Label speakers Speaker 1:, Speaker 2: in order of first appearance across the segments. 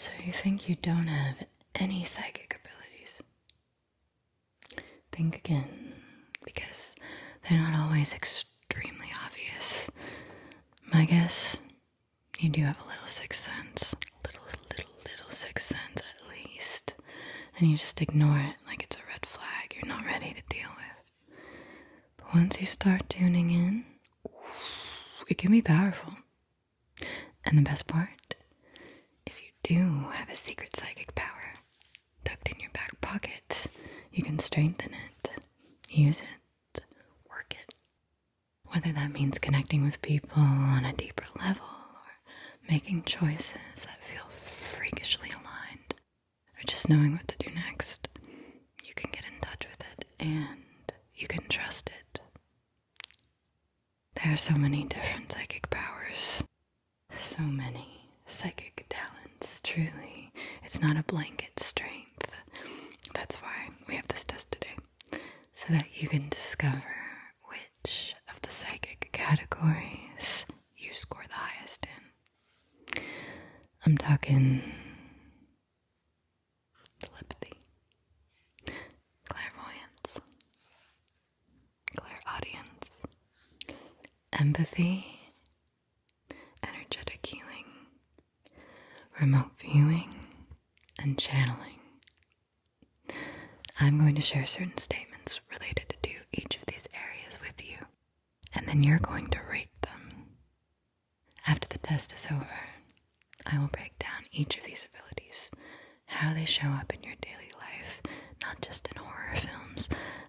Speaker 1: So you think you don't have any psychic abilities? Think again, because they're not always extremely obvious. My guess, you do have a little sixth sense. Little sixth sense at least. And you just ignore it like it's a red flag you're not ready to deal with. But once you start tuning in, it can be powerful. And the best part, if you do have a secret psychic power tucked in your back pocket, you can strengthen it, use it, work it. Whether that means connecting with people on a deeper level or making choices that feel freakishly aligned, or just knowing what to do next, you can get in touch with it and you can trust it. There are so many different psychic powers, so many psychic talents, truly. It's not a blanket strength. That's why we have this test today, so that you can discover which of the psychic categories you score the highest in. I'm talking telepathy, clairvoyance, clairaudience, empathy, energetic healing, remote viewing, and channeling. I'm going to share certain statements related to each of these areas with you, and then you're going to rate them. After the test is over, I will break down each of these abilities, how they show up in your daily life, not just in horror films,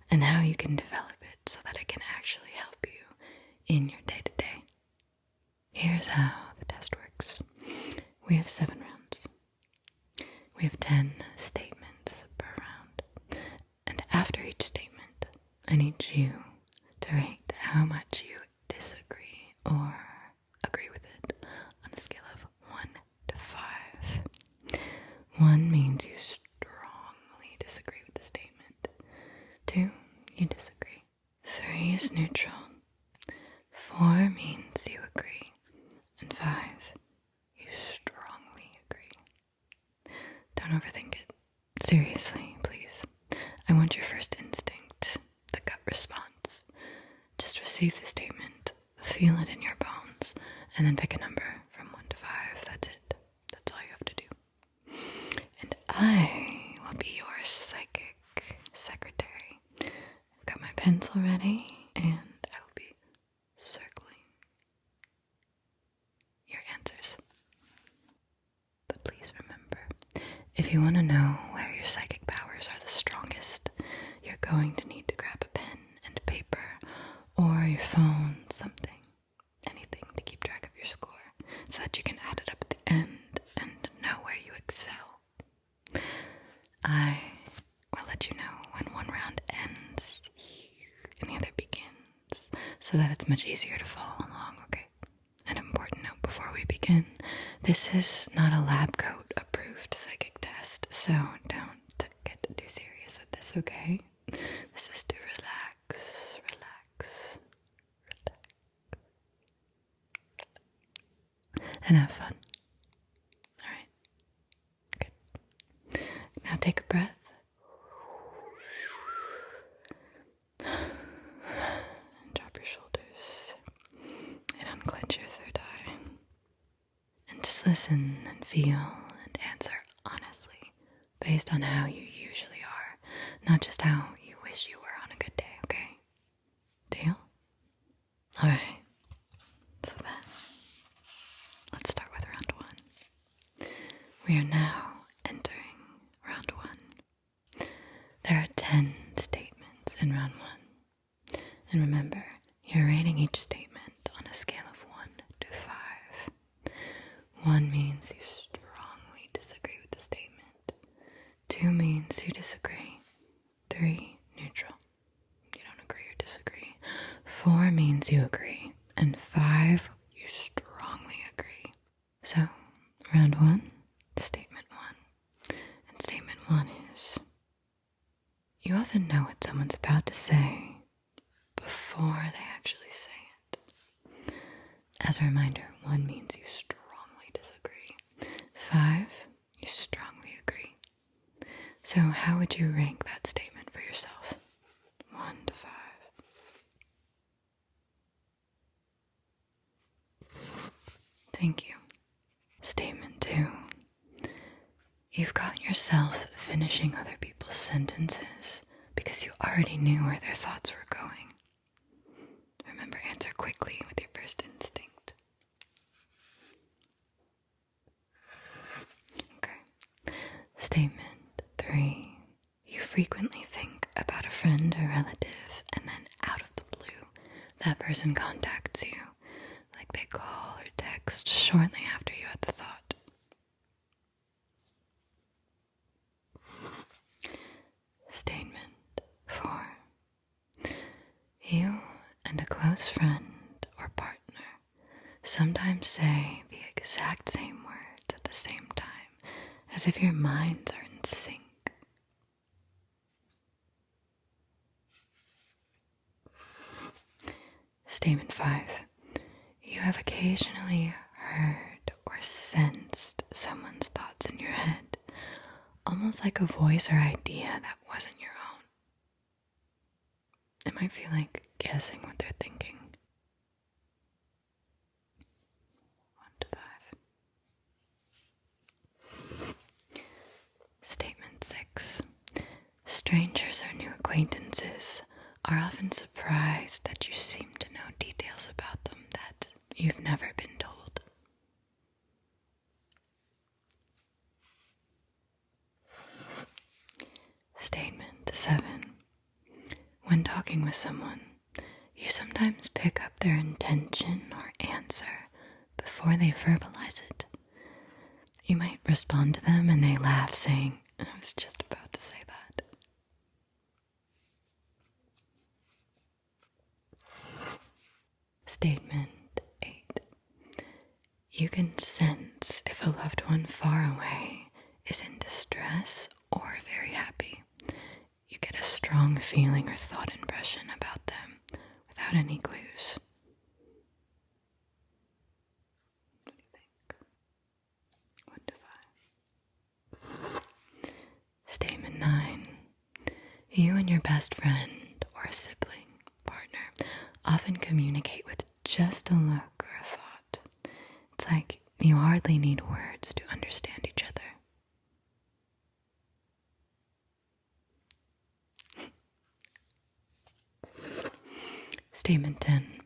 Speaker 1: and how you can develop it so that it can actually help you in your day-to-day. Here's how the test works. We have 7 rounds. We have 10 statements per round. And after each statement, I need you to rate how much you disagree or agree with it on a scale of 1 to 5. 1 means you strongly disagree with the statement. 2, you disagree. 3 is neutral. 4 means you agree. And 5, you strongly agree. Don't overthink it. Seriously, please. I want your first instinct, the gut response. Just receive the statement, feel it in your bones, and then pick a number from 1 to 5. That's it. That's all you have to do. And I will be your psychic secretary. I've got my pencil ready, and I will be circling your answers. But please remember, if you want to know where your psychic powers are the strongest, you're going to need to grab a pen and paper or your phone, anything to keep track of your score so that you can add it up at the end and know where you excel. I will let you know when one round ends and the other begins so that it's much easier to follow along, okay? An important note before we begin, this is not a lab coat approved psychic test, so don't get too serious with this, okay? This is to relax, and have fun. Alright, good. Now take a breath. And drop your shoulders. And unclench your third eye. And just listen and feel and answer honestly, based on how you usually are, not just how you wish you were on a good day, okay? Deal? Alright, so then, let's start with round 1. We are now entering round 1. There are 10 statements in round 1. And remember, you're rating each statement on a scale of 1 to 5. 1 means you strongly disagree with the statement. 2 means you disagree. 3, neutral. You don't agree or disagree. 4 means you agree. And 5, you strongly agree. So, round 1, statement 1. And statement 1 is, you often know what someone's about to say before they actually say it. As a reminder, 1 means you strongly disagree. 5, you So how would you rank that statement for yourself? 1 to 5. Thank you. Statement 2. You've caught yourself finishing other people's sentences because you already knew where their thoughts were going. Remember, answer quickly with your first instinct. Okay. Statement 3. You frequently think about a friend or relative, and then out of the blue, that person contacts you, like they call or text shortly after you had the thought. Statement 4. You and a close friend or partner sometimes say the exact same words at the same time, as if your minds are in sync. Statement 5. You have occasionally heard or sensed someone's thoughts in your head, almost like a voice or idea that wasn't your own. It might feel like guessing what they're thinking. 1 to 5. Statement 6. Strangers or new acquaintances are often surprised that you seem to know details about them that you've never been told. Statement 7. When talking with someone, you sometimes pick up their intention or answer before they verbalize it. You might respond to them and they laugh, saying, "I was just about to say that." Statement 8. You can sense if a loved one far away is in distress or very happy. You get a strong feeling or thought impression about them without any clues. What do you think? 1 to 5. Statement 9. You and your best friend or a sibling, partner, often communicate with just a look or a thought. It's like you hardly need words to understand each other. Statement 10.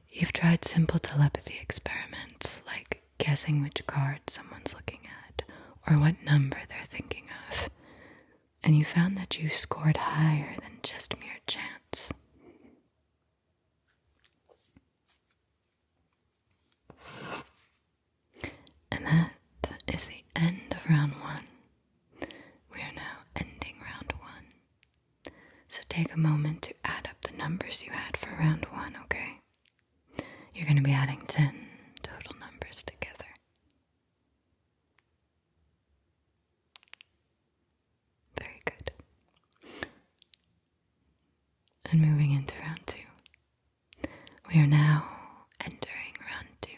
Speaker 1: You've tried simple telepathy experiments like guessing which card someone's looking at or what number they're thinking of, and you found that you scored higher than just mere chance. And that is the end of round 1. We are now ending round 1. So take a moment to add up the numbers you had for round 1, okay? You're going to be adding 10 total numbers together. Very good. And moving into round 2. We are now entering round 2.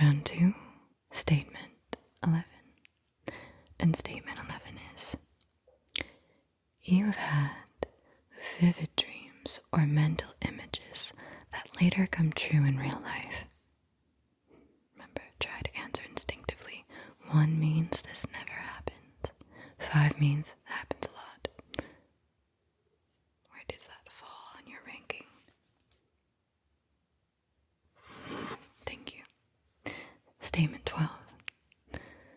Speaker 1: Round 2, statement 11. And statement 11 is, you have had vivid dreams or mental images that later come true in real life. Remember, try to answer instinctively. 1 means this never happened. 5 means it happens a lot. Where does that fall on your ranking? Thank you. Statement 12.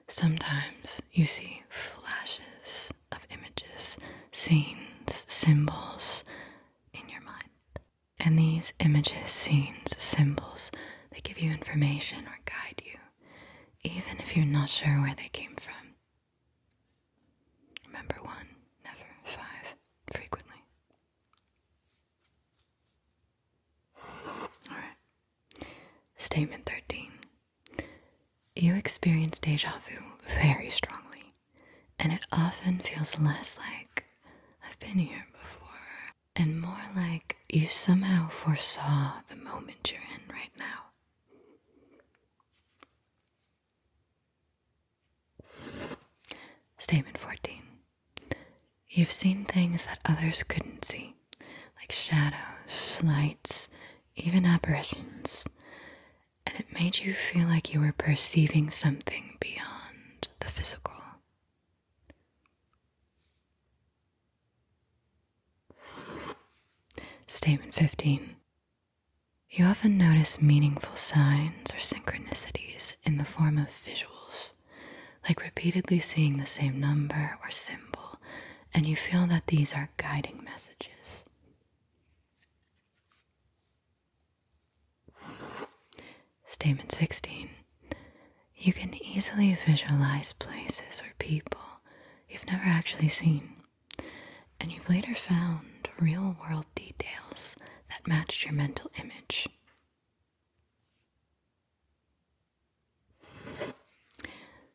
Speaker 1: Sometimes you see flashes of images, scenes, symbols in your mind. And these images, scenes, symbols, they give you information or guide you, even if you're not sure where they came from. Remember, 1, never. 5, frequently. Alright. Statement 13. You experience deja vu very strongly, and it often feels less like I've been here before, and more like you somehow foresaw the moment you're in right now. Statement 14. You've seen things that others couldn't see, like shadows, lights, even apparitions, and it made you feel like you were perceiving something beyond the physical. Statement 15. You often notice meaningful signs or synchronicities in the form of visuals, like repeatedly seeing the same number or symbol, and you feel that these are guiding messages. Statement 16. You can easily visualize places or people you've never actually seen, and you've later found real-world details that matched your mental image.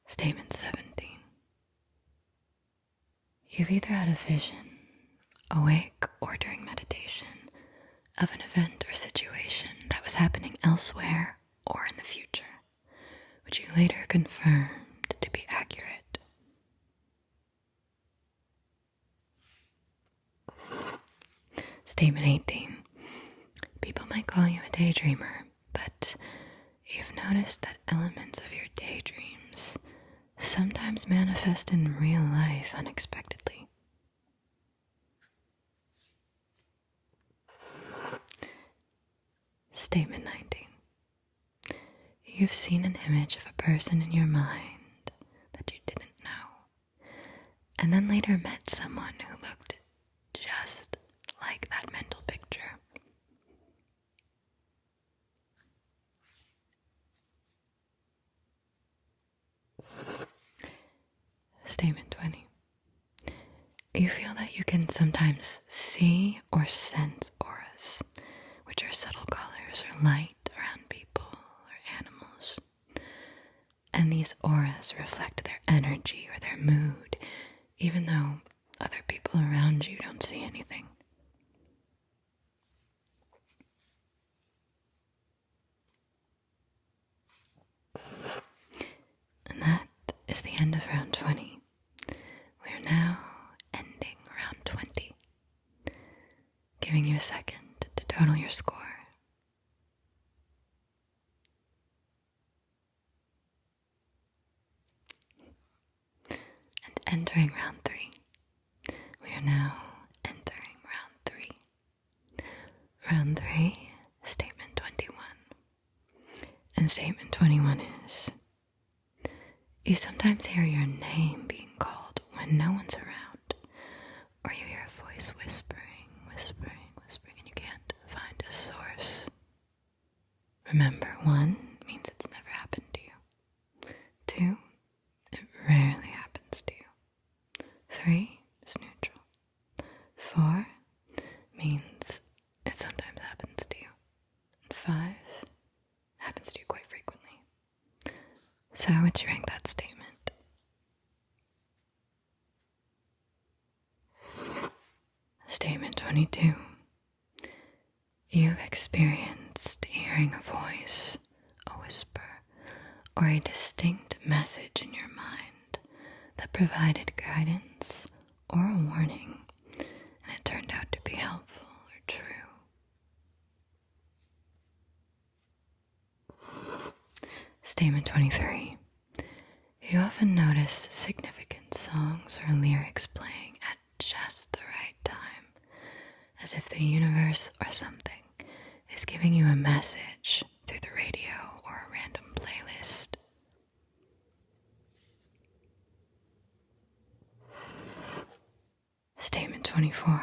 Speaker 1: Statement 17. You've either had a vision, awake or during meditation, of an event or situation that was happening elsewhere or in the future, which you later confirmed to be accurate. Statement 18. People might call you a daydreamer, but you've noticed that elements of your daydreams sometimes manifest in real life unexpectedly. Statement 19. You've seen an image of a person in your mind that you didn't know, and then later met someone who looked just like that mental picture. Statement 20. You feel that you can sometimes see or sense auras, which are subtle colors or light around people or animals. And these auras reflect their energy or their mood, even though other people around you don't see anything. And that is the end of round 20. We are now ending round 20, giving you a second to total your score. And entering round 3. We are now entering round 3. Round 3, statement 21. And statement 21 is, you sometimes hear your name being called when no one's around, or you hear a voice whispering, and you can't find a source. Remember, 1 means it's never happened to you. 2, it rarely happens to you. 3 is neutral. 4 means it sometimes happens to you. And 5 happens to you quite frequently. So how would you rank that statement? Statement 22. You've experienced hearing a voice, a whisper, or a distinct message in your mind that provided guidance or a warning, and it turned out to be helpful or true. Statement 23. You often notice significant songs or lyrics playing at just the right time, as if the universe or something is giving you a message through the radio or a random playlist. Statement 24.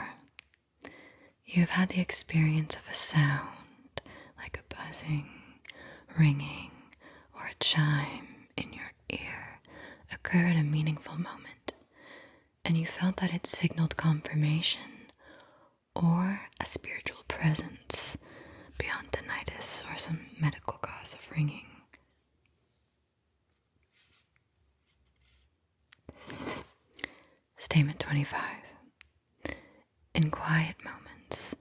Speaker 1: You have had the experience of a sound, like a buzzing, ringing, or a chime in your ear occur at a meaningful moment, and you felt that it signaled confirmation or a spiritual presence beyond tinnitus or some medical cause of ringing. Statement 25. In quiet moments,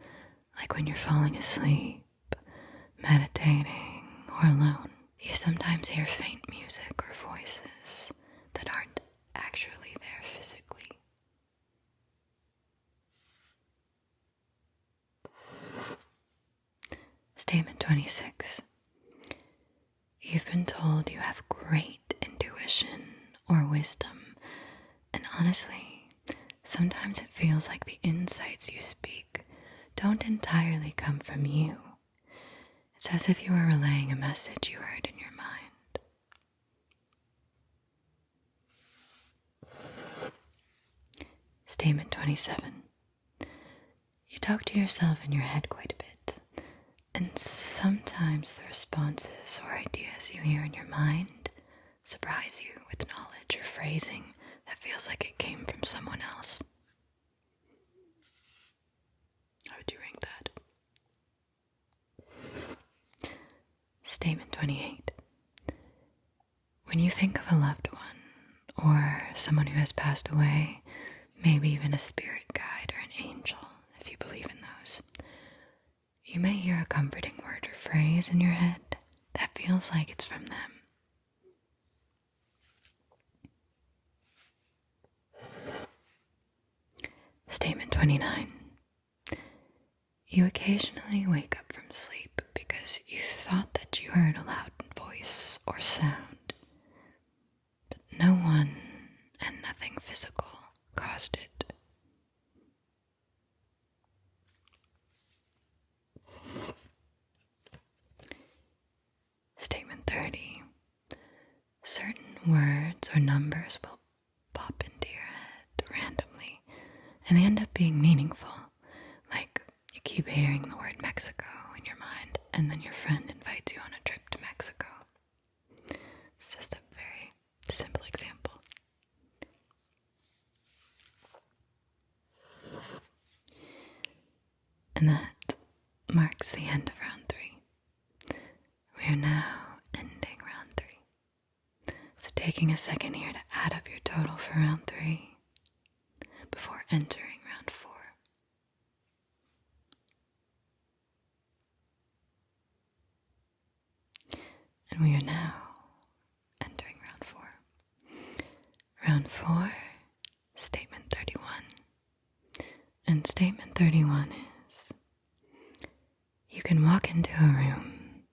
Speaker 1: like when you're falling asleep, meditating, or alone, you sometimes hear faint music or voices that aren't actually there physically. 26. You've been told you have great intuition or wisdom, and honestly, sometimes it feels like the insights you speak don't entirely come from you. It's as if you are relaying a message you heard in your mind. Statement 27. You talk to yourself in your head quite a bit, and sometimes the responses or ideas you hear in your mind surprise you with knowledge or phrasing that feels like it came from someone else. How would you rank that? Statement 28. When you think of a loved one, or someone who has passed away, maybe even a spirit guide or an angel, if you believe in those, you may hear a comforting word or phrase in your head that feels like it's from them. Statement 29. You occasionally wake up from sleep because you thought that you heard a loud voice or sound, but no one and nothing physical caused it. Statement 30. Certain words or numbers will pop into your head randomly, and they end up being meaningful. Like, you keep hearing the word Mexico in your mind, and then your friend invites you on a trip to Mexico. It's just a very simple example. And that marks the end of round 3. We are now ending round 3. So taking a second here to add up your total for round 3 before entering round 4. And we are now entering round 4. Round 4, statement 31. And statement 31 is, you can walk into a room,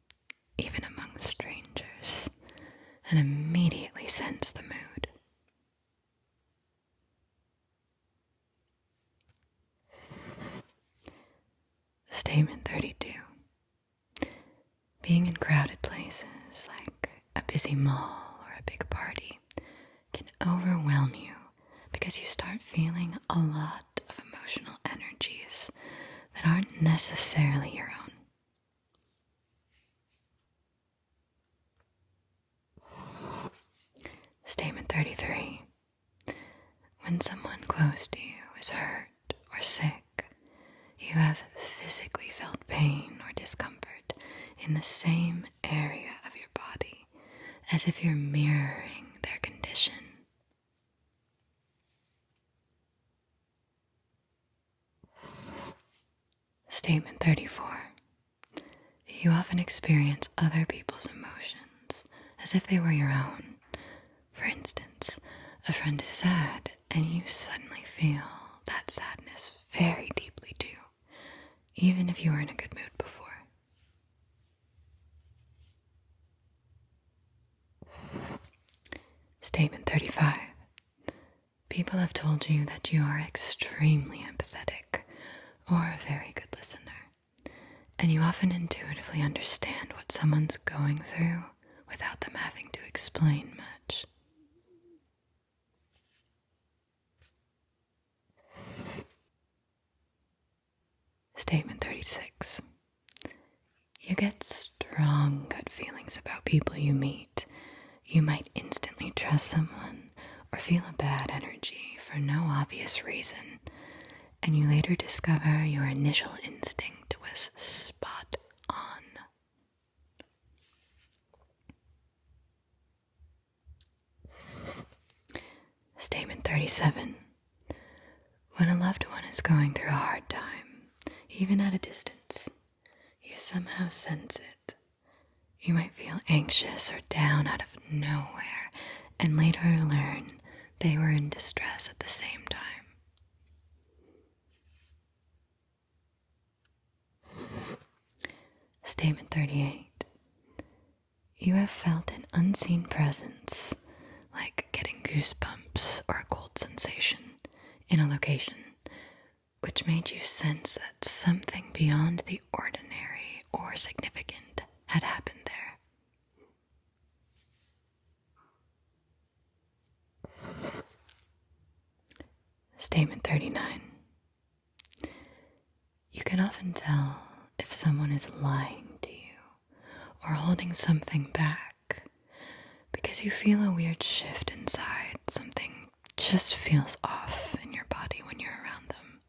Speaker 1: even among strangers, and immediately sense the mood. Statement 32. Being in crowded places like a busy mall or a big party can overwhelm you because you start feeling a lot of emotional energies that aren't necessarily your own. Statement 33. When someone close to you is hurt or sick, you have physically felt pain or discomfort in the same area of your body, as if you're mirroring their condition. Statement 34. You often experience other people's emotions as if they were your own. For instance, a friend is sad and you suddenly feel that sadness very deeply too, even if you were in a good mood before. Statement 35. People have told you that you are extremely empathetic or a very good listener, and you often intuitively understand what someone's going through without them having to explain much. Statement 36. You get strong gut feelings about people you meet. You might instantly trust someone or feel a bad energy for no obvious reason, and you later discover your initial instinct was spot on. Statement 37. When a loved one is going through a hard time, even at a distance, you somehow sense it. You might feel anxious or down out of nowhere, and later learn they were in distress at the same time. Statement 38. You have felt an unseen presence, like getting goosebumps or a cold sensation, in a location, which made you sense that something beyond the ordinary or significant had happened there. Statement 39. You can often tell if someone is lying to you or holding something back because you feel a weird shift inside. Something just feels off in your body when you're around them.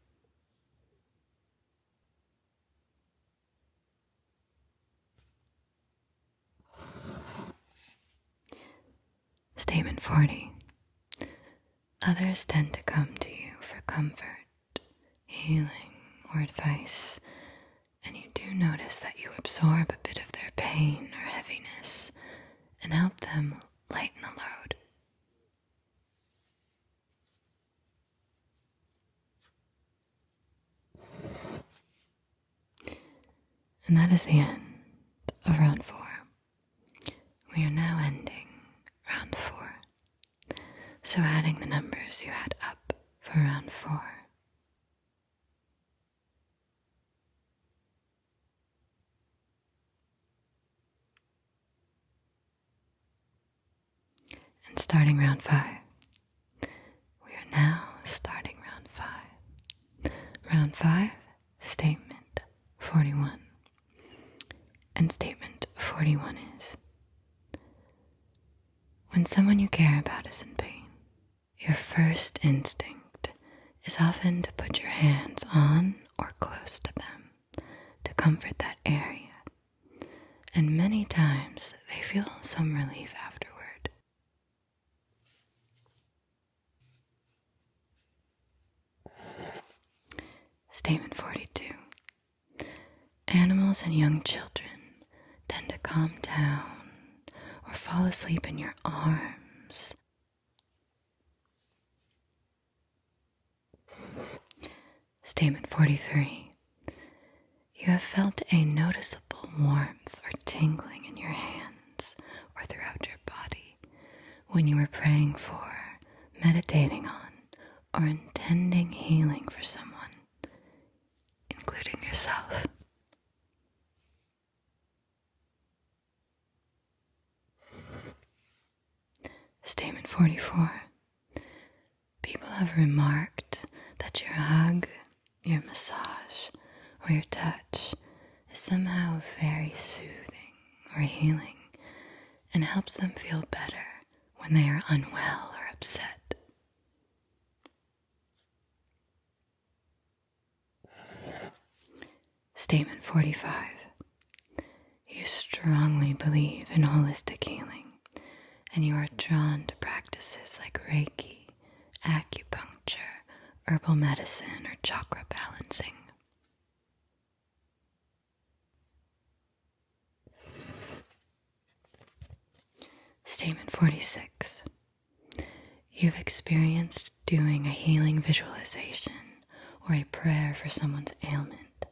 Speaker 1: Statement 40. Others tend to come to you for comfort, healing, or advice, and you do notice that you absorb a bit of their pain or heaviness and help them lighten the load. And that is the end of round 4. We are now ending round 4. So adding the numbers you had up for round 4. And starting round 5. We are now starting round 5. Round 5, statement 41. And statement 41 is: when someone you care about is in pain, your first instinct is often to put your hands on or close to them to comfort that area. And many times they feel some relief afterward. Statement 42. Animals and young children tend to calm down or fall asleep in your arms. Statement 43. You have felt a noticeable warmth or tingling in your hands or throughout your body when you were praying for, meditating on, or intending healing for someone, including yourself. Statement 44. People have remarked that your hug, your massage, or your touch is somehow very soothing or healing and helps them feel better when they are unwell or upset. Statement 45. You strongly believe in holistic healing, and you are drawn to practices like Reiki, acupuncture, herbal medicine, or chakra balancing. Statement 46. You've experienced doing a healing visualization or a prayer for someone's ailment,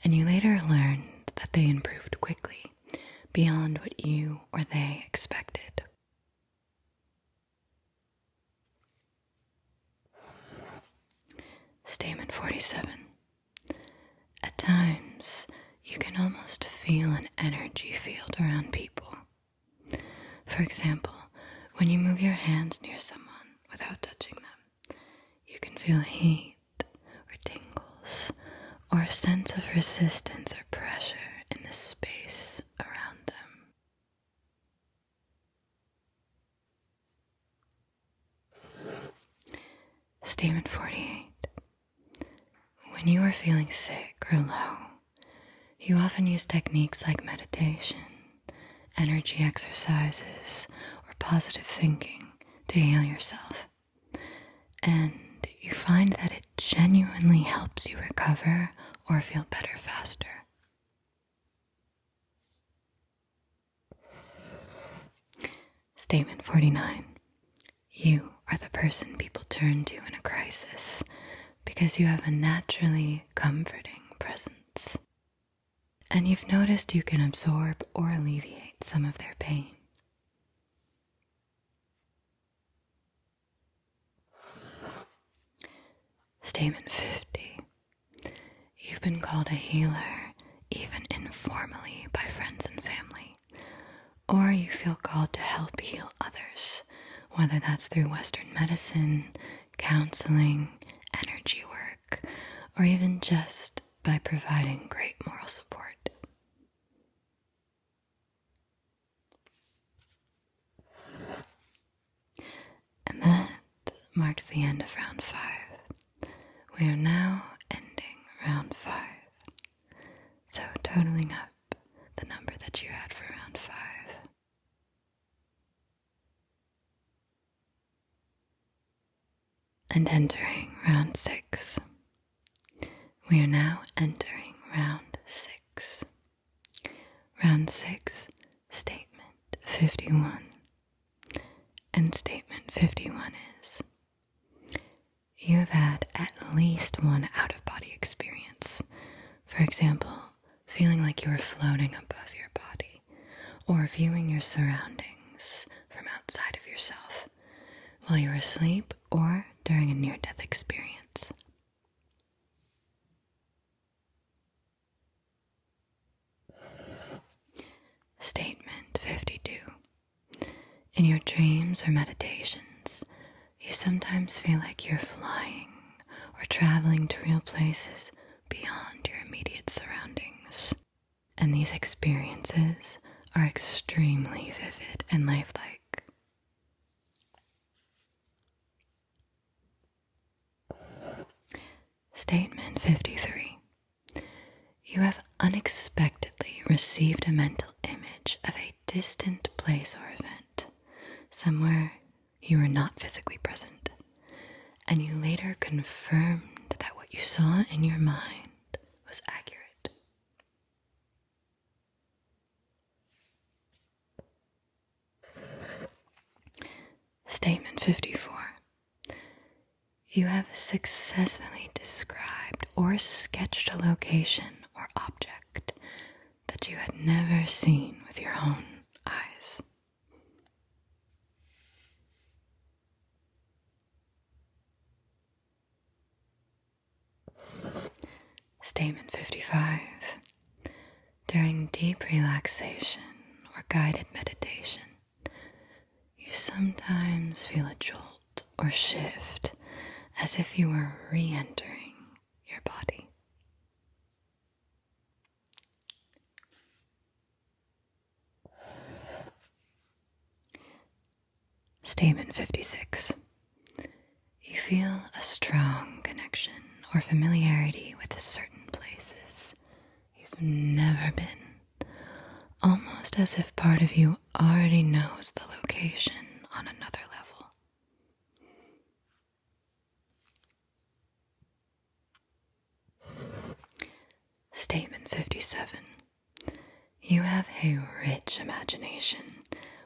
Speaker 1: and you later learned that they improved quickly beyond what you or they expected. Statement 47. At times, you can almost feel an energy field around people. For example, when you move your hands near someone without touching them, you can feel heat or tingles or a sense of resistance or pressure in the space around them. Statement 48. When you are feeling sick or low, you often use techniques like meditation, energy exercises, or positive thinking to heal yourself. And you find that it genuinely helps you recover or feel better faster. Statement 49. You are the person people turn to in a crisis because you have a naturally comforting presence. and you've noticed you can absorb or alleviate some of their pain. Statement 50. You've been called a healer, even informally by friends and family, or you feel called to help heal others, whether that's through Western medicine, counseling, energy work, or even just by providing great moral support. And that marks the end of round 5. We are now ending round 5. So totaling up the number that you had for round 5. And entering round 6. We are now entering round 6. Round 6, statement 51. And statement 51 is, you have had at least one out-of-body experience. For example, feeling like you are floating above your body, or viewing your surroundings from outside of yourself while you are asleep or during a near-death experience. Statement 52. In your dreams or meditations, you sometimes feel like you're flying or traveling to real places beyond your immediate surroundings. And these experiences are extremely vivid and lifelike. Statement 53. You have unexpectedly received a mental image of a distant place or event, somewhere you were not physically present, and you later confirmed that what you saw in your mind was accurate. Statement 54. You have successfully described or sketched a location or object that you had never seen with your own eyes. Statement 55. During deep relaxation or guided meditation, you sometimes feel a jolt or shift as if you were re-entering your body. Statement 56. You feel a strong connection or familiarity with certain places you've never been, almost as if part of you already knows the location on another level. Statement 57. You have a rich imagination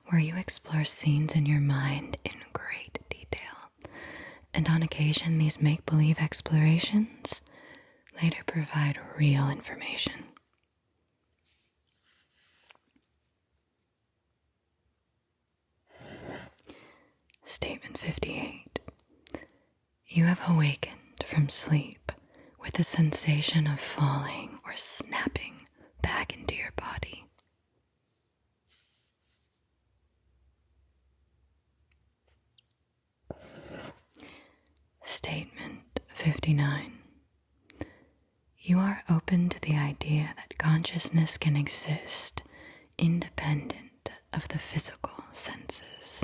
Speaker 1: where you explore scenes in your mind in great detail, and on occasion these make-believe explorations later provide real information. Statement 58. You have awakened from sleep with a sensation of falling or snapping back into your body. Statement 59. You are open to the idea that consciousness can exist independent of the physical senses.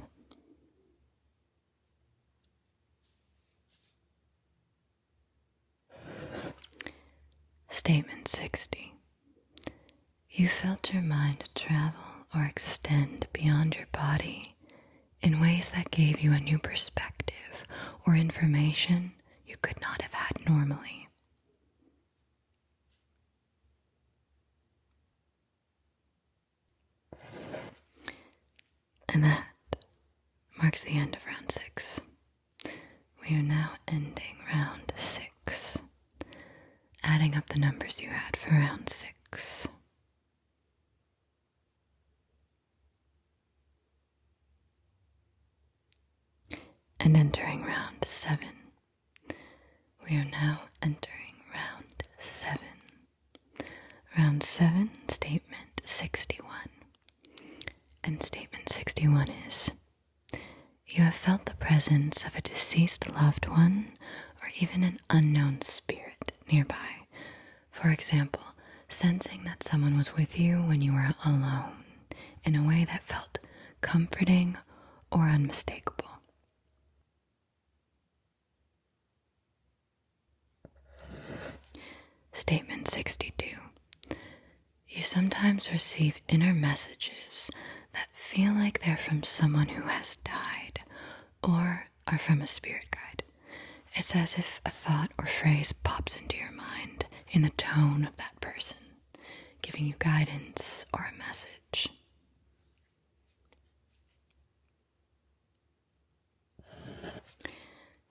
Speaker 1: Statement 60. You felt your mind travel or extend beyond your body in ways that gave you a new perspective or information you could not have had normally. And that marks the end of round 6. We are now ending round 6, adding up the numbers you had for round 6. and entering round 7. We are now entering round 7. Round 7, statement 61. And statement 61 is, you have felt the presence of a deceased loved one or even an unknown spirit nearby. For example, sensing that someone was with you when you were alone in a way that felt comforting or unmistakable. Statement 62. You sometimes receive inner messages that feel like they're from someone who has died or are from a spirit guide. It's as if a thought or phrase pops into your mind in the tone of that person, giving you guidance or a message.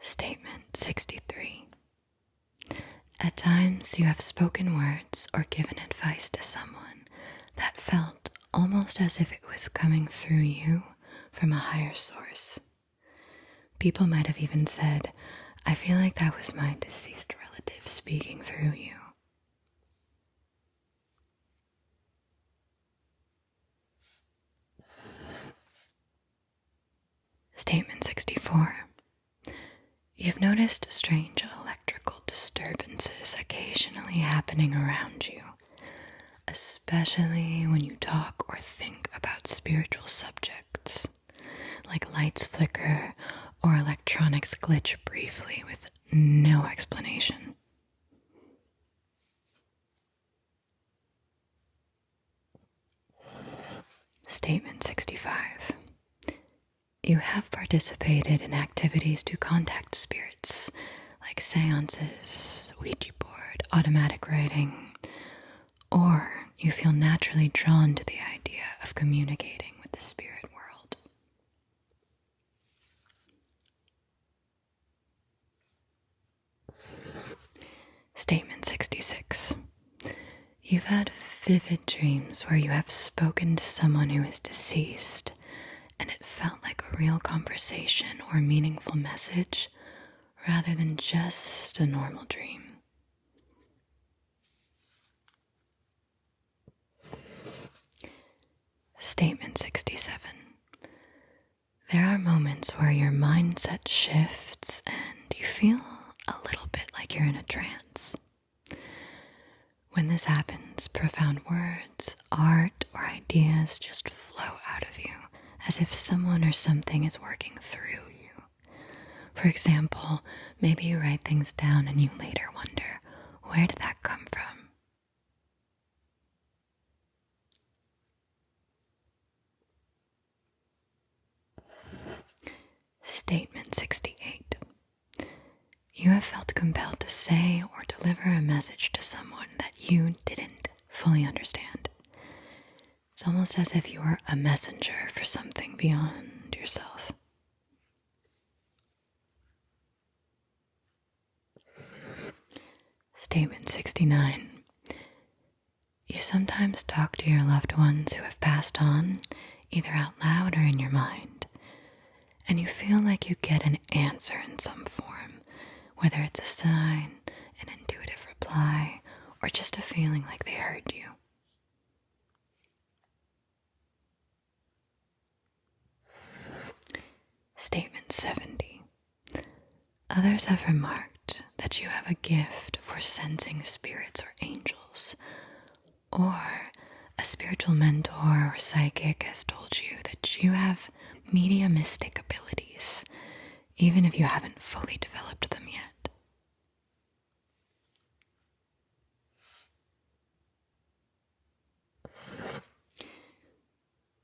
Speaker 1: Statement 63. At times you have spoken words or given advice to someone that felt almost as if it was coming through you from a higher source. People might have even said, I feel like that was my deceased relative speaking through you. Statement 64. You've noticed strange electrical disturbances occasionally happening around you, especially when you talk or think about spiritual subjects, like lights flicker or electronics glitch briefly with no explanation. Statement 65. You have participated in activities to contact spirits, like séances, Ouija board, automatic writing, or you feel naturally drawn to the idea of communicating with the spirit world. Statement 66. You've had vivid dreams where you have spoken to someone who is deceased, and it felt like a real conversation or meaningful message rather than just a normal dream. Statement 67. There are moments where your mindset shifts and you feel a little bit like you're in a trance. When this happens, profound words, art, or ideas just flow out of you as if someone or something is working through you. For example, maybe you write things down and you later wonder, where did that come from? Statement 68. You have felt compelled to say or deliver a message to someone that you didn't fully understand. It's almost as if you were a messenger for something beyond yourself. Statement 69. You sometimes talk to your loved ones who have passed on, either out loud or in your mind, and you feel like you get an answer in some form, whether it's a sign, an intuitive reply, or just a feeling like they heard you. Statement 70. Others have remarked that you have a gift for sensing spirits or angels, or a spiritual mentor or psychic has told you that you have mediumistic abilities, even if you haven't fully developed them yet.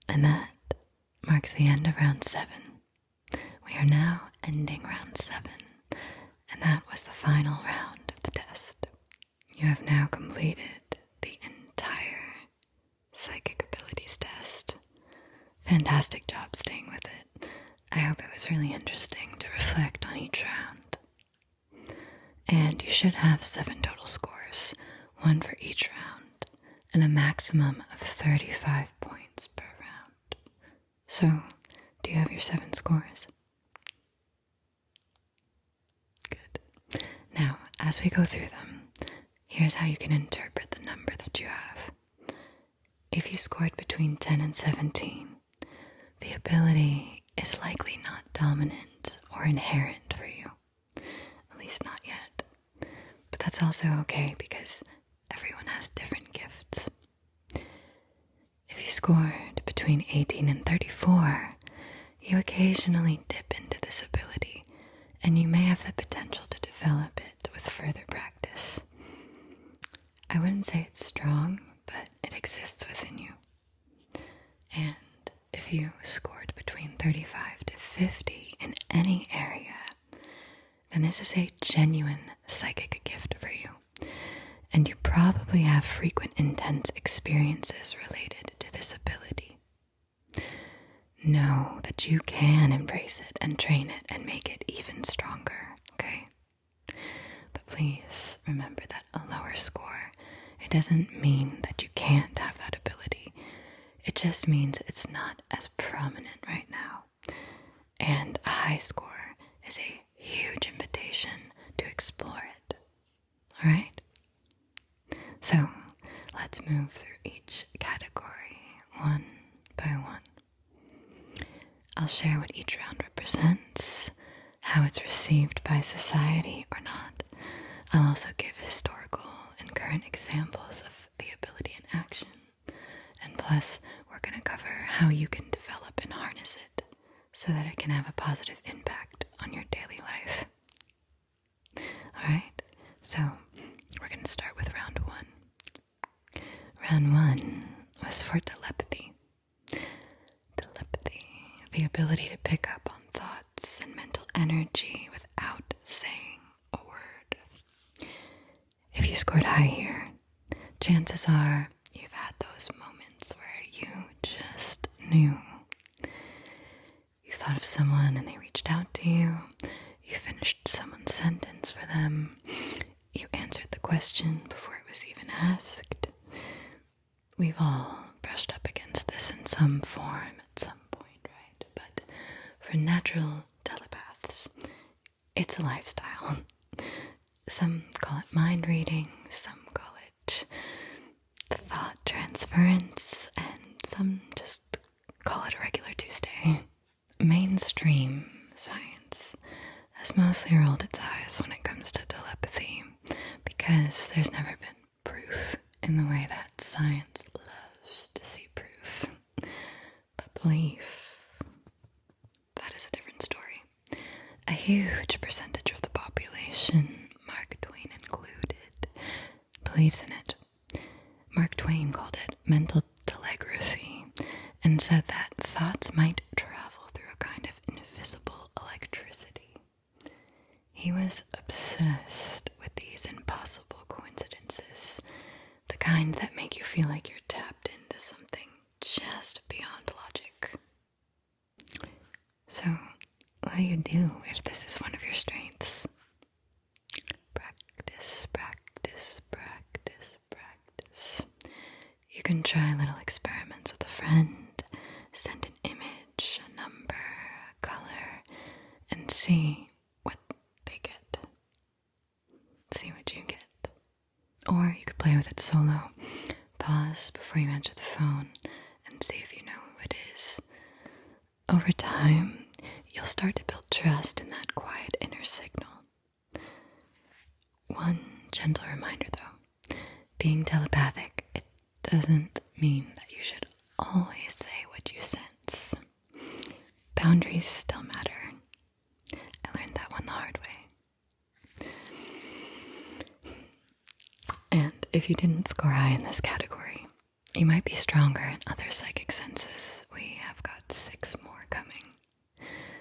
Speaker 1: And that marks the end of round 7. We are now ending round 7, and that was the final round of the test. You have now completed the entire psychic abilities test. Fantastic job staying with it. I hope it was really interesting to reflect on each round. And you should have 7 total scores, 1 for each round, and a maximum of 35 points per round. So, do you have your 7 scores? as we go through them, here's how you can interpret the number that you have. If you scored between 10 and 17, the ability is likely not dominant or inherent for you. At least not yet. But that's also okay because everyone has different gifts. If you scored between 18 and 34, you occasionally dip into this ability, and you may have the potential to develop it with further practice. I wouldn't say it's strong, but it exists within you. And if you scored between 35 to 50 in any area, then this is a genuine psychic gift for you. And you probably have frequent intense experiences related to this ability. Know that you can embrace it and train it and make it even stronger, okay? But please remember that a lower score, it doesn't mean that you can't have that ability. It just means it's not as prominent right now. And a high score is a huge invitation to explore it. All right? So let's move through each category one by one. I'll share what each round represents, how it's received by society or not. I'll also give historical and current examples of the ability in action. And plus, we're going to cover how you can develop and harness it so that it can have a positive impact on your daily life. Alright, so we're going to start with round one. Round one was for telepathy. Telepathy, the ability to pick up on thoughts and mental energy without saying a word. If you scored high here, chances are you've had those moments where you just knew. You thought of someone and they reached out to you. You finished someone's sentence for them. You answered the question before it was even asked. We've all brushed up against this in some form at some point, right? But for natural telepaths, it's a lifestyle. Some call it mind reading, some call it thought transference, and some just call it a regular Tuesday. Mainstream science has mostly rolled its eyes when it comes to telepathy because there's never been proof in the way that science loves to see proof. But belief, that is a different story. A huge percentage of the population, Mark Twain included, believes in it. Mark Twain called it mental telegraphy and said that thoughts might travel through a kind of invisible electricity. He was obsessed with these impossible coincidences, the kind that make you feel like you're tapped into something just beyond logic. So, what do you do if this is one of your strengths? Practice, practice, practice, practice. You can try little experiments with a friend, send an image, a number, a color, and see what they get. See what you get. Or you could play with it solo. Pause before you answer the phone and see if you know who it is. Over time, you'll start to build trust in that quiet inner signal. One gentle reminder though, being telepathic, it doesn't mean that you should always say what you sense. Boundaries still matter. I learned that one the hard way. And if you didn't score high in this category, you might be stronger in other psychic senses. We have got 6 more coming.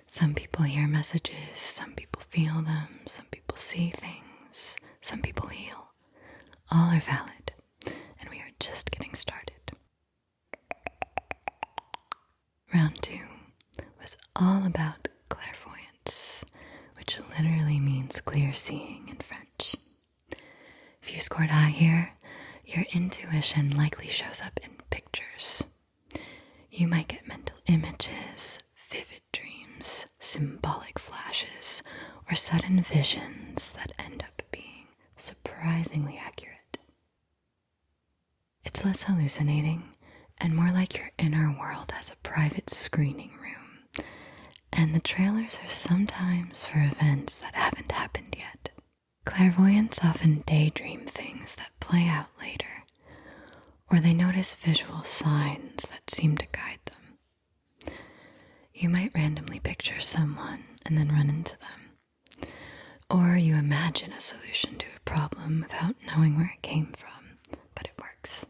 Speaker 1: Some people hear messages, some people feel them, some people see things, some people heal. All are valid, and we are just getting started. Round 2 was all about clairvoyance, which literally means clear seeing in French. If you scored high here, your intuition likely shows up in pictures. You might get mental images, vivid dreams, symbolic flashes, or sudden visions that end up being surprisingly accurate. It's less hallucinating and more like your inner world has a private screening room, and the trailers are sometimes for events that haven't happened yet. Clairvoyants often daydream things that play out later, or they notice visual signs that seem to guide them. You might randomly picture someone and then run into them, or you imagine a solution to a problem without knowing where it came from, but it works.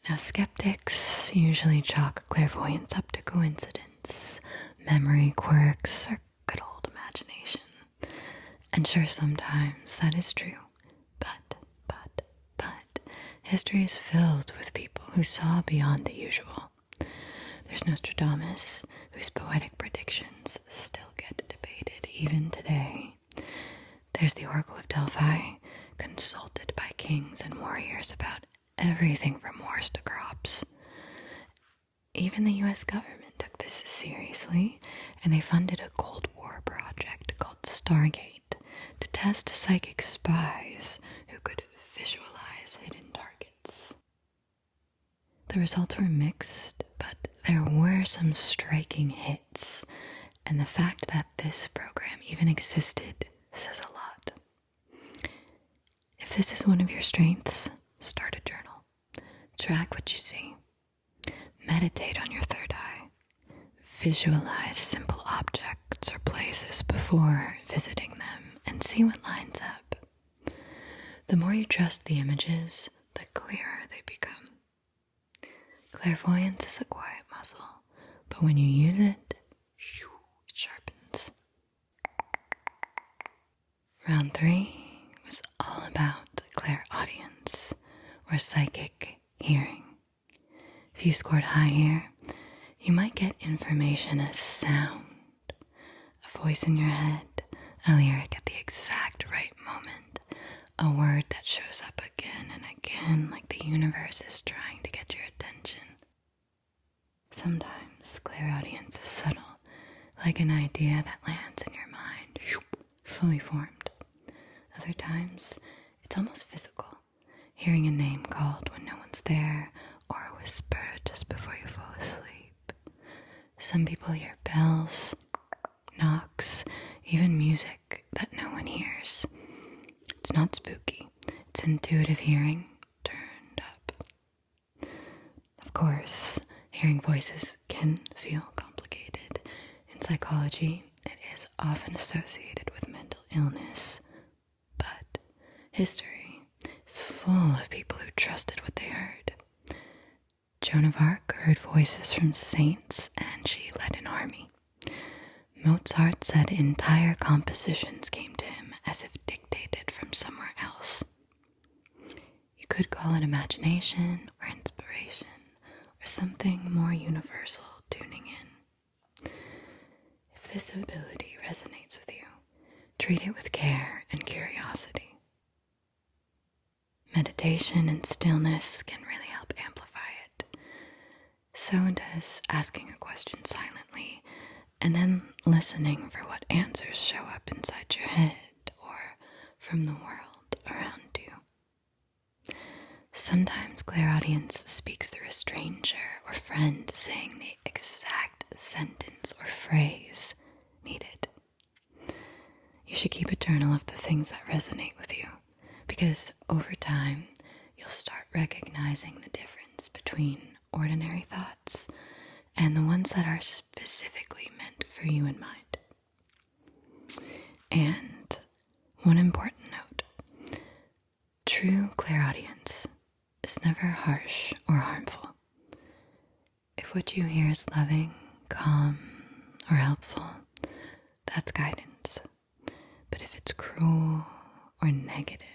Speaker 1: Now, skeptics usually chalk clairvoyance up to coincidence, memory quirks, or good old imagination. And sure, sometimes that is true, but, history is filled with people who saw beyond the usual. There's Nostradamus, whose poetic predictions still get debated even today. There's the Oracle of Delphi, consulted by kings and warriors about everything from wars to crops. Even the US government took this seriously, and they funded a Cold War project called Stargate to test psychic spies who could visualize hidden targets. The results were mixed, but there were some striking hits, and the fact that this program even existed says a lot. If this is one of your strengths, start a journal. Track what you see. Meditate on your third eye. Visualize simple objects or places before visiting them and see what lines up. The more you trust the images, the clearer they become. Clairvoyance is a quiet muscle, but when you use it, it sharpens. Round 3 was all about clairaudience, or psychic hearing. If you scored high here, you might get information as sound, a voice in your head, a lyric at the exact right moment, a word that shows up again and again like the universe is trying to get your attention. Sometimes clairaudience is subtle, like an idea that lands in your mind, fully formed. Other times, it's almost physical, hearing a name called when no one's there, or a whisper just before you fall asleep. Some people hear bells, knocks, even music that no one hears. It's not spooky, it's intuitive hearing turned up. Of course, hearing voices can feel complicated. In psychology, it is often associated with mental illness, but history is full of people who trusted what they heard. Joan of Arc heard voices from saints, and she led an army. Mozart said entire compositions came to him as if dictated from somewhere else. You could call it imagination or inspiration or something more universal tuning in. If this ability resonates with you, treat it with care and curiosity. Meditation and stillness can really help amplify it. So does asking a question silently and then listening for what answers show up inside your head or from the world around you. Sometimes clairaudience speaks through a stranger or friend saying the exact sentence or phrase needed. You should keep a journal of the things that resonate with you, because over time, you'll start recognizing the difference between ordinary thoughts and the ones that are specifically meant for you in mind. And one important note, true clairaudience is never harsh or harmful. If what you hear is loving, calm, or helpful, that's guidance. But if it's cruel or negative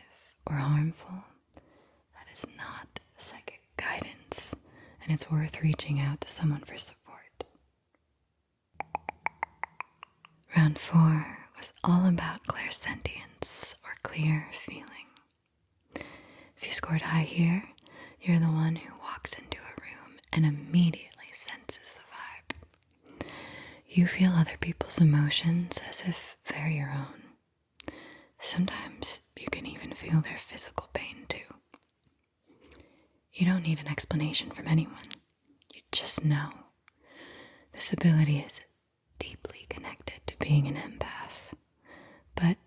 Speaker 1: or harmful, that is not psychic guidance, and it's worth reaching out to someone for support. Round 4 was all about clairsentience, or clear feeling. If you scored high here, you're the one who walks into a room and immediately senses the vibe. You feel other people's emotions as if they're your own. Sometimes you can even feel their physical pain too. You don't need an explanation from anyone. You just know. This ability is deeply connected to being an empath. But,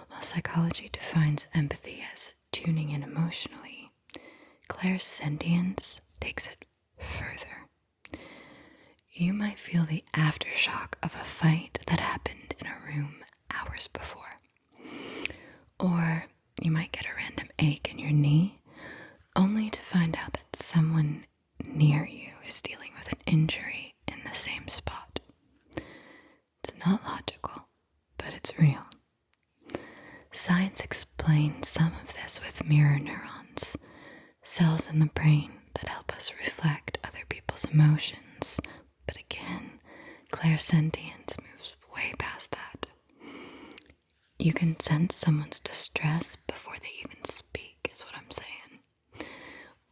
Speaker 1: while psychology defines empathy as tuning in emotionally, clairsentience takes it further. You might feel the aftershock of a fight that happened in a room hours before. Or you might get a random ache in your knee, only to find out that someone near you is dealing with an injury in the same spot. It's not logical, but it's real. Science explains some of this with mirror neurons, cells in the brain that help us reflect other people's emotions. But again, clairsentience moves way past that. You can sense someone's distress before they even speak, is what I'm saying.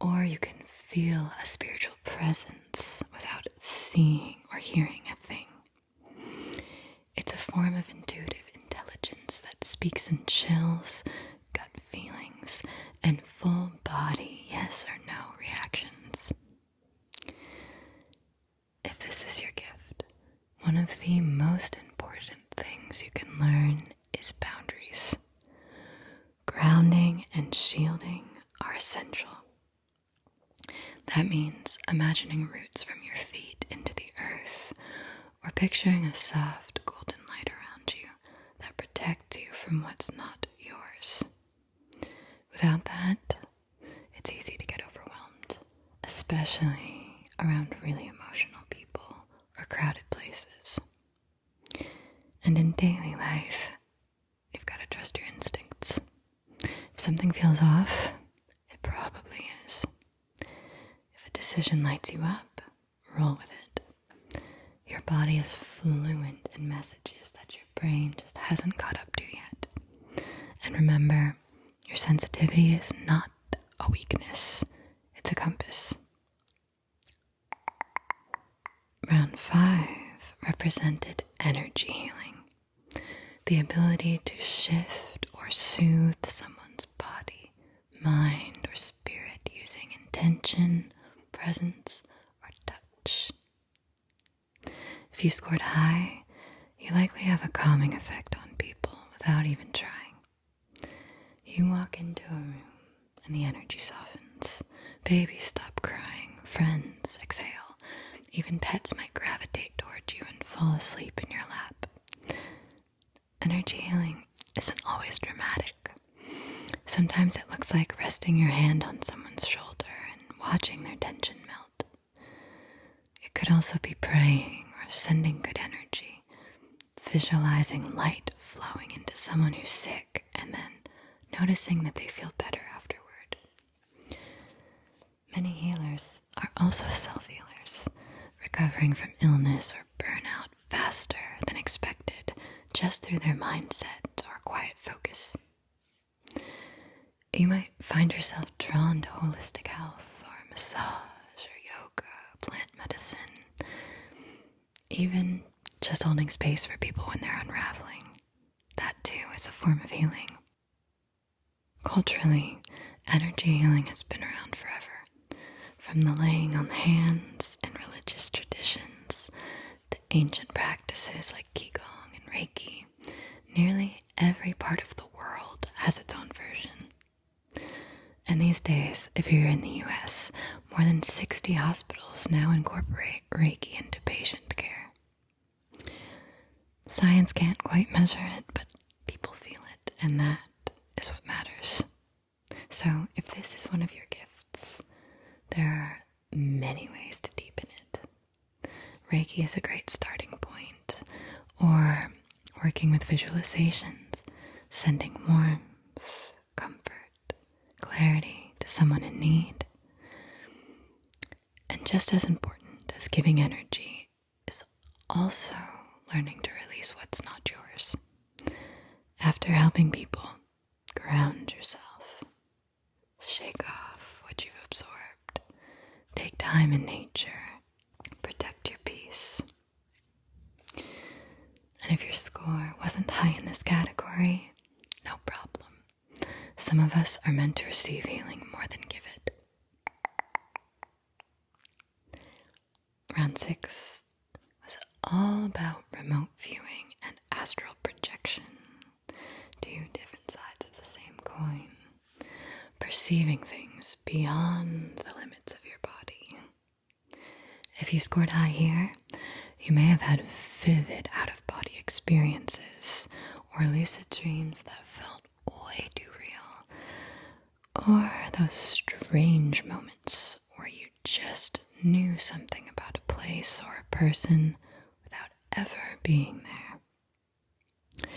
Speaker 1: Or you can feel a spiritual presence without seeing or hearing a thing. It's a form of intuitive intelligence that speaks in chills, gut feelings, and full body yes or no reactions. If this is your gift, one of the most important things you can learn is boundaries. Grounding and shielding are essential. That means imagining roots from your feet into the earth, or picturing a soft golden light around you that protects you from what's not yours. Without that, it's easy to get overwhelmed, especially around really emotional people or crowded places. And in daily life, you've got to trust your instincts. If something feels off, it probably is. If a decision lights you up, roll with it. Your body is fluent in messages that your brain just hasn't caught up to yet. And remember, your sensitivity is not a weakness, it's a compass. Round 5 represented energy healing, the ability to shift or soothe someone's body, mind, or spirit using intention, presence, or touch. If you scored high, you likely have a calming effect on people without even trying. You walk into a room and the energy softens. Babies stop crying, friends exhale. Even pets might gravitate toward you and fall asleep in your lap. Energy healing isn't always dramatic. Sometimes it looks like resting your hand on someone's shoulder and watching their tension melt. It could also be praying or sending good energy, visualizing light flowing into someone who's sick and then noticing that they feel better afterward. Many healers are also self-healers, recovering from illness or burnout faster than expected just through their mindset or quiet focus. You might find yourself drawn to holistic health or massage or yoga, plant medicine, even just holding space for people when they're unraveling. That too is a form of healing. Culturally, energy healing has been around forever, from the laying on the hands in religious traditions to ancient practices like Qigong and Reiki. Nearly every part of the world has its own version. And these days, if you're in the US, more than 60 hospitals now incorporate Reiki into patient care. Science can't quite measure it, but people feel it, and that is what matters. So if this is one of your gifts, there are many ways to deepen it. Reiki is a great starting point, or working with visualizations, sending warmth, comfort, clarity to someone in need. And just as important as giving energy is also learning to release what's not yours. After helping people, ground yourself. Shake off what you've absorbed. Take time in nature. Protect your peace. And if your score wasn't high in this category, no problem. Some of us are meant to receive healing more than give it. Round 6 was all about remote viewing and astral projection. 2 different sides of the same coin. Perceiving things beyond the limits of your body. If you scored high here, you may have had vivid out-of-body experiences or lucid dreams that felt way too real. Or those strange moments where you just knew something about a place or a person without ever being there.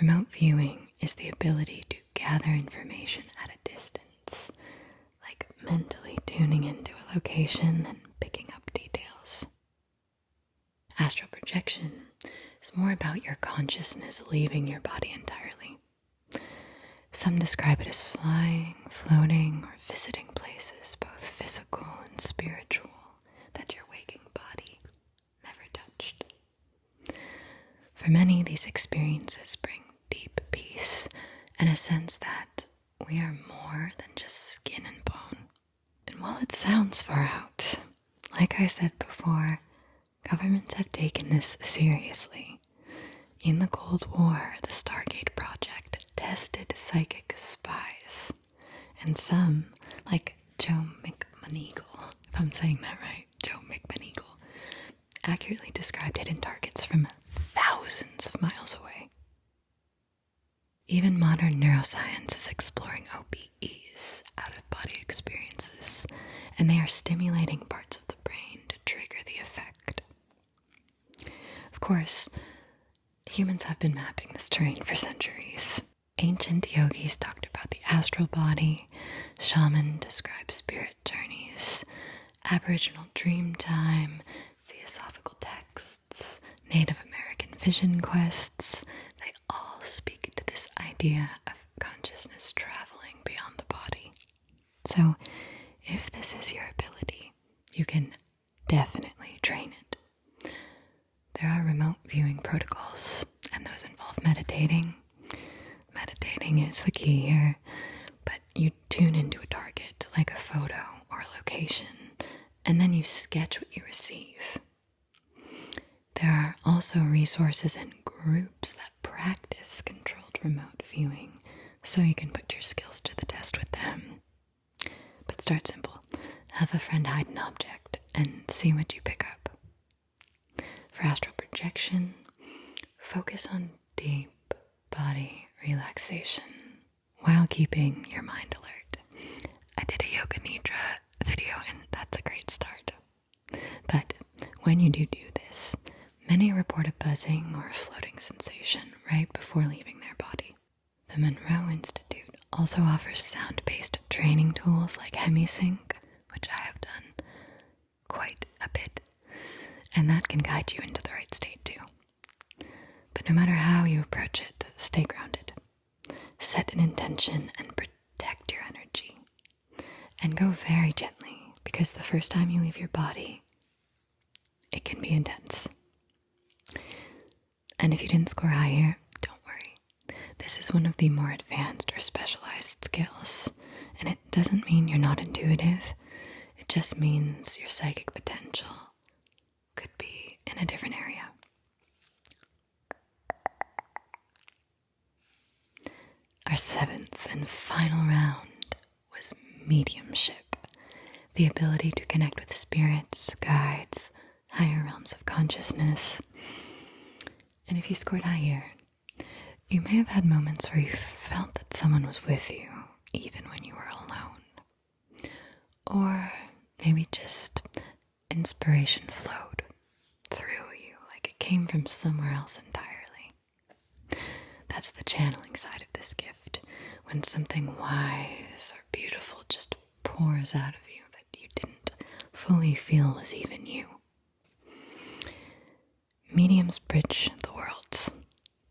Speaker 1: Remote viewing is the ability to gather information at a distance, like mentally tuning into a location and picking up details. Astral projection is more about your consciousness leaving your body entirely. Some describe it as flying, floating, or visiting places, both physical and spiritual, that your waking body never touched. For many, these experiences bring deep peace and a sense that we are more than just skin and bone. And while it sounds far out, like I said before, governments have taken this seriously. In the Cold War, the Stargate Project tested psychic spies, and some, like Joe McMoneagle, if I'm saying that right, Joe McMoneagle, accurately described hidden targets from thousands of miles away. Even modern neuroscience is exploring OBEs, out-of-body experiences, and they are stimulating parts of the brain to trigger the effect. Of course, humans have been mapping this terrain for centuries. Ancient yogis talked about the astral body, shaman described spirit journeys, Aboriginal dream time, theosophical texts, Native American vision quests. They all speak to this idea of consciousness traveling beyond the body. So, if this is your ability, you can definitely train it. There are remote viewing protocols, and those involve meditating. Meditating is the key here, but you tune into a target, like a photo or a location, and then you sketch what you receive. There are also resources and groups that practice controlled remote viewing, so you can put your skills to the test with them. But start simple. Have a friend hide an object and see what you pick up. For astral projection, focus on deep body relaxation while keeping your mind alert. I did a Yoga Nidra video and that's a great start. But when you do this, many report a buzzing or a floating sensation right before leaving their body. The Monroe Institute also offers sound-based training tools like HemiSync, which I have done quite a bit, and that can guide you into the right state too. But no matter how you approach it, stay grounded. Set an intention and protect your energy. And go very gently, because the first time you leave your body, it can be intense. And if you didn't score high here, don't worry. This is one of the more advanced or specialized skills, and it doesn't mean you're not intuitive. It just means your psychic potential could be in a different area. Our 7th and final round was mediumship, the ability to connect with spirits, guides, higher realms of consciousness. And if you scored high here, you may have had moments where you felt that someone was with you, even when you were alone. Or maybe just inspiration flowed through you, like it came from somewhere else entirely. That's the channeling side of this gift, when something wise or beautiful just pours out of you that you didn't fully feel was even you. Mediums bridge the worlds.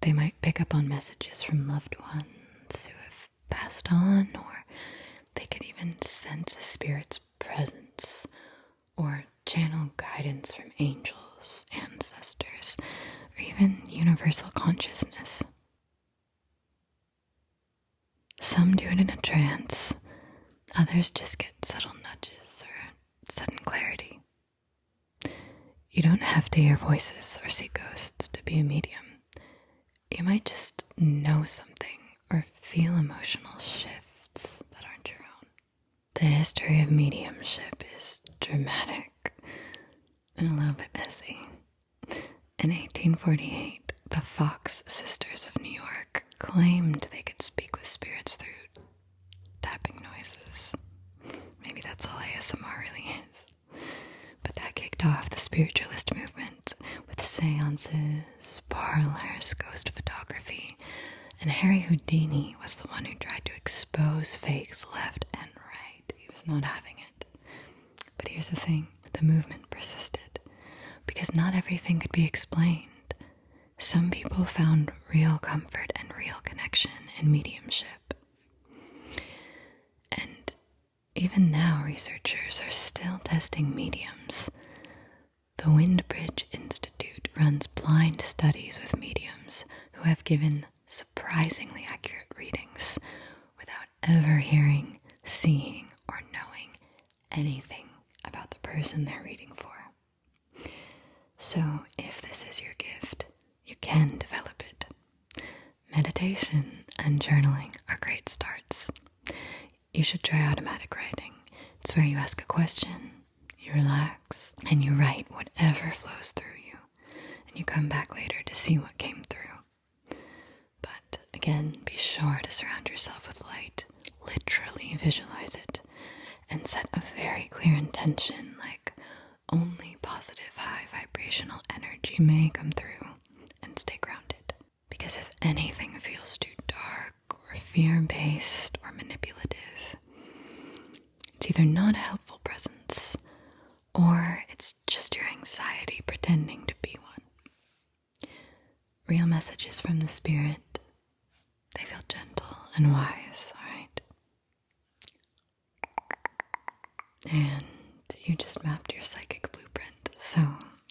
Speaker 1: They might pick up on messages from loved ones who have passed on, or they could even sense a spirit's presence or channel guidance from angels, ancestors, or even universal consciousness. Some do it in a trance, others just get subtle nudges or sudden clarity. You don't have to hear voices or see ghosts to be a medium. You might just know something or feel emotional shifts that aren't your own. The history of mediumship is dramatic and a little bit messy. In 1848, the Fox sisters of New York claimed they could speak with spirits through tapping noises. Maybe that's all ASMR really is. But that kicked off the spiritualist movement with séances, parlors, ghost photography, and Harry Houdini was the one who tried to expose fakes left and right. He was not having it. But here's the thing, the movement persisted because not everything could be explained. Some people found real comfort and real connection in mediumship. And even now, researchers are still testing mediums. The Windbridge Institute runs blind studies with mediums who have given surprisingly accurate readings without ever hearing, seeing, or knowing anything about the person they're reading for. So, if this is your gift, you can develop it. Meditation and journaling are great starts. You should try automatic writing. It's where you ask a question, you relax, and you write whatever flows through you. And you come back later to see what came through. But again, be sure to surround yourself with light. Literally visualize it. And set a very clear intention, like only positive high vibrational energy may come through, and stay grounded. Because if anything feels too dark or fear-based or manipulative, it's either not a helpful presence or it's just your anxiety pretending to be one. Real messages from the spirit, they feel gentle and wise, alright? And you just mapped your psychic blueprint, so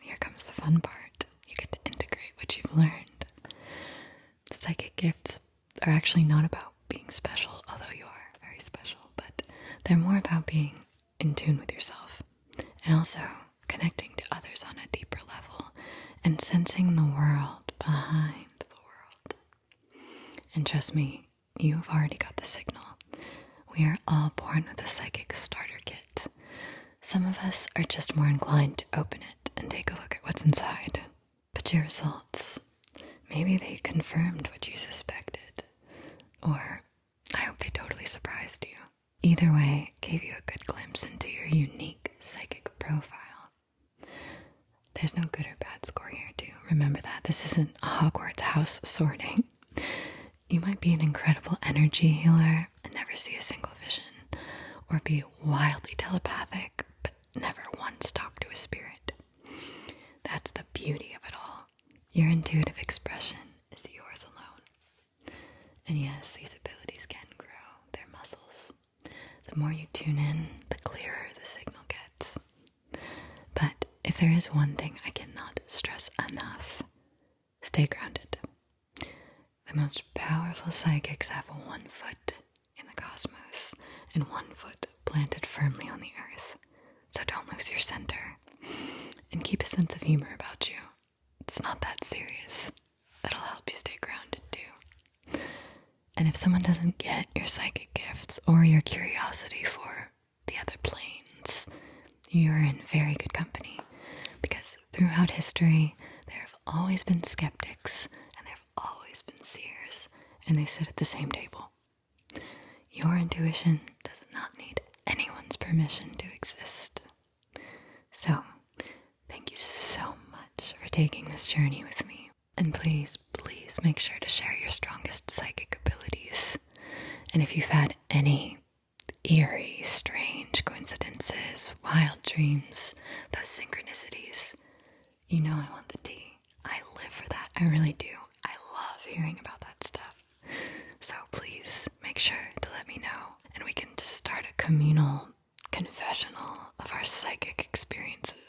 Speaker 1: here comes the fun part. You get to integrate what you've learned. The psychic gifts are actually not about being special, although you are very special, but they're more about being in tune with yourself and also connecting to others on a deeper level and sensing the world behind the world. And trust me, you've already got the signal. We are all born with a psychic starter kit. Some of us are just more inclined to open it and take a look at what's inside. But your results, maybe they confirmed what you suspected. Or I hope they totally surprised you. Either way, it gave you a good glimpse into your unique psychic profile. There's no good or bad score here too. Remember that. This isn't a Hogwarts house sorting. You might be an incredible energy healer and never see a single vision, or be wildly telepathic but never once talk to a spirit. That's the beauty of it all. Your intuitive expression is yours alone. And yes, these abilities can grow. They're muscles. The more you tune in, the clearer the signal gets. But if there is one thing I cannot stress enough, stay grounded. The most powerful psychics have 1 foot in the cosmos and 1 foot planted firmly on the earth. So don't lose your center. And keep a sense of humor about you. It's not that serious. That'll help you stay grounded too. And if someone doesn't get your psychic gifts or your curiosity for the other planes, you're in very good company. Because throughout history, there have always been skeptics and there have always been seers, and they sit at the same table. Your intuition does not need anyone's permission to exist. So, thank you so much for taking this journey with me. And please, please make sure to share your strongest psychic abilities. And if you've had any eerie, strange coincidences, wild dreams, those synchronicities, you know I want the tea. I live for that. I really do. I love hearing about that stuff. So please make sure to let me know, and we can just start a communal confessional of our psychic experiences.